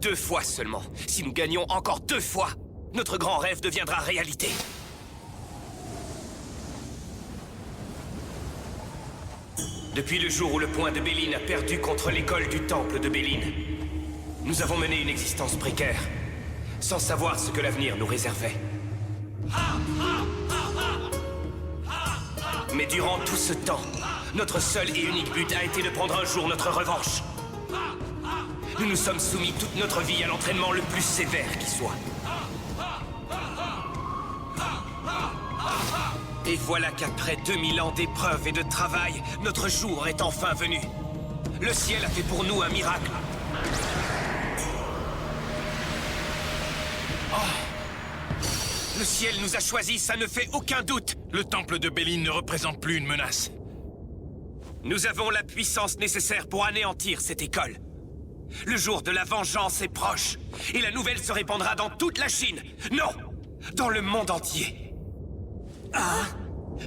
2 fois seulement. Si nous gagnons encore 2 fois, notre grand rêve deviendra réalité. Depuis le jour où le point de Belline a perdu contre l'école du temple de Belline, nous avons mené une existence précaire, sans savoir ce que l'avenir nous réservait. Mais durant tout ce temps, notre seul et unique but a été de prendre un jour notre revanche. Nous nous sommes soumis toute notre vie à l'entraînement le plus sévère qui soit. Et voilà qu'après 2000 ans d'épreuves et de travail, notre jour est enfin venu. Le ciel a fait pour nous un miracle. Oh. Le ciel nous a choisis, ça ne fait aucun doute. Le temple de Belline ne représente plus une menace. Nous avons la puissance nécessaire pour anéantir cette école. Le jour de la vengeance est proche, et la nouvelle se répandra dans toute la Chine. Non, dans le monde entier.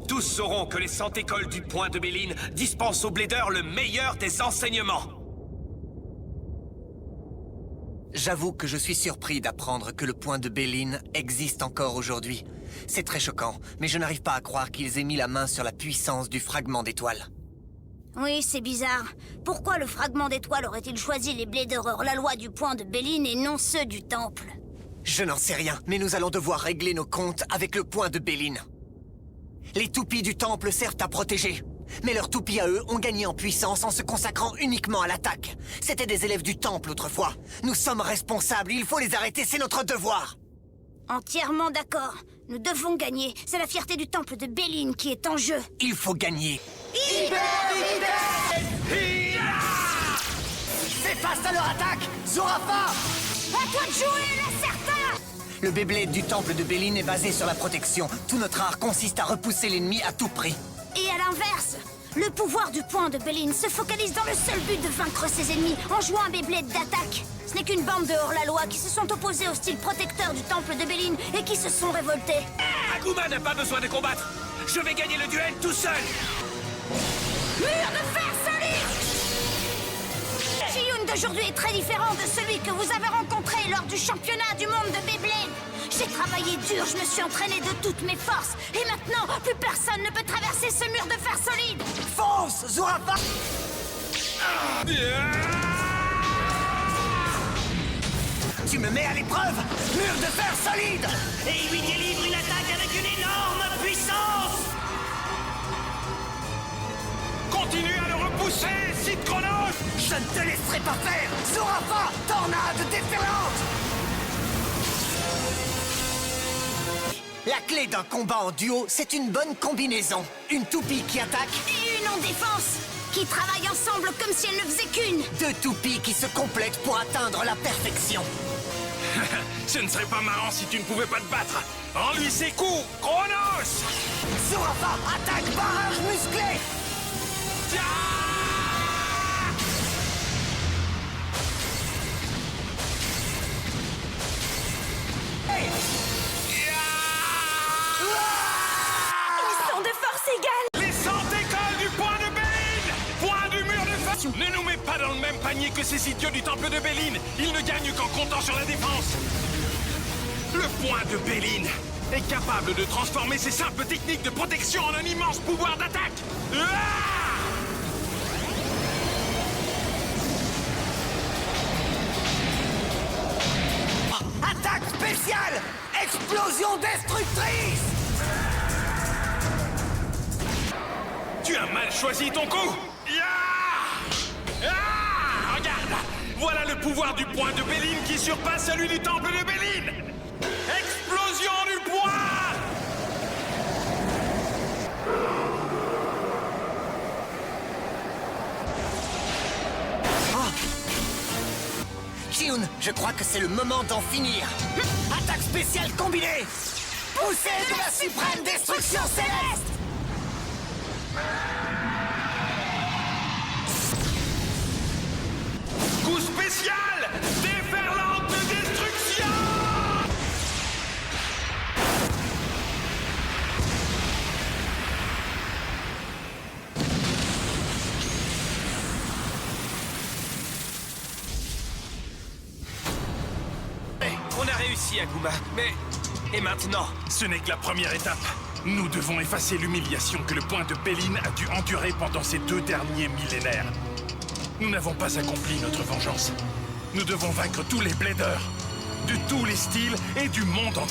Tous sauront que les 100 écoles du point de Belline dispensent aux blédeurs le meilleur des enseignements. J'avoue que je suis surpris d'apprendre que le point de Belline existe encore aujourd'hui. C'est très choquant, mais je n'arrive pas à croire qu'ils aient mis la main sur la puissance du fragment d'étoile. Oui, c'est bizarre. Pourquoi le fragment d'étoile aurait-il choisi les blédeurs hors-la-loi du point de Belline et non ceux du temple? Je n'en sais rien, mais nous allons devoir régler nos comptes avec le point de Belline. Les toupies du temple servent à protéger. Mais leurs toupies à eux ont gagné en puissance en se consacrant uniquement à l'attaque. C'étaient des élèves du temple autrefois. Nous sommes responsables, il faut les arrêter, c'est notre devoir. Entièrement d'accord. Nous devons gagner. C'est la fierté du temple de Belline qui est en jeu. Il faut gagner. Fais face à leur attaque, Zorafa! À toi de jouer, la certain! Le Beyblade du temple de Belline est basé sur la protection. Tout notre art consiste à repousser l'ennemi à tout prix. Et à l'inverse, le pouvoir du point de Belline se focalise dans le seul but de vaincre ses ennemis en jouant un Beyblade d'attaque. Ce n'est qu'une bande de hors-la-loi qui se sont opposés au style protecteur du temple de Belline et qui se sont révoltés. Aguma n'a pas besoin de combattre. Je vais gagner le duel tout seul. Mur de fer solide! Ji-Yoon d'aujourd'hui est très différent de celui que vous avez rencontré lors du championnat du monde de Beyblade. J'ai travaillé dur, je me suis entraîné de toutes mes forces. Et maintenant, plus personne ne peut traverser ce mur de fer solide. Fonce, Zorafa! Tu me mets à l'épreuve! Mur de fer solide! Et il lui délivre une attaque avec une énorme puissance! Continue à le repousser, Sith Chronos! Je ne te laisserai pas faire! Zorafa! Tornade déferlante! La clé d'un combat en duo, c'est une bonne combinaison. Une toupie qui attaque, Et une en défense, qui travaillent ensemble comme si elles ne faisaient qu'une. 2 toupies qui se complètent pour atteindre la perfection. Ce ne serait pas marrant si tu ne pouvais pas te battre. En lui ses coups, Chronos! Zorafa! Attaque barrage musclé! Ils sont de force égale. Les 100 écoles du point de Belline! Point du mur de fer! Ne nous mets pas dans le même panier que ces idiots du temple de Belline! Ils ne gagnent qu'en comptant sur la défense! Le point de Belline est capable de transformer ses simples techniques de protection en un immense pouvoir d'attaque! Attaque spéciale! Explosion destructrice! Tu as mal choisi ton coup! Regarde! Voilà le pouvoir du point de Belline qui surpasse celui du temple de Belline! Explosion du point! Ji-Yoon, je crois que c'est le moment d'en finir. Attaque spéciale combinée! Poussée de la suprême destruction céleste! Coup spécial! Déferlante de destruction! On a réussi, Aguma, mais... Et maintenant? Ce n'est que la première étape. Nous devons effacer l'humiliation que le point de Belin a dû endurer pendant ces 2 derniers millénaires. Nous n'avons pas accompli notre vengeance. Nous devons vaincre tous les Bladers, de tous les styles et du monde entier.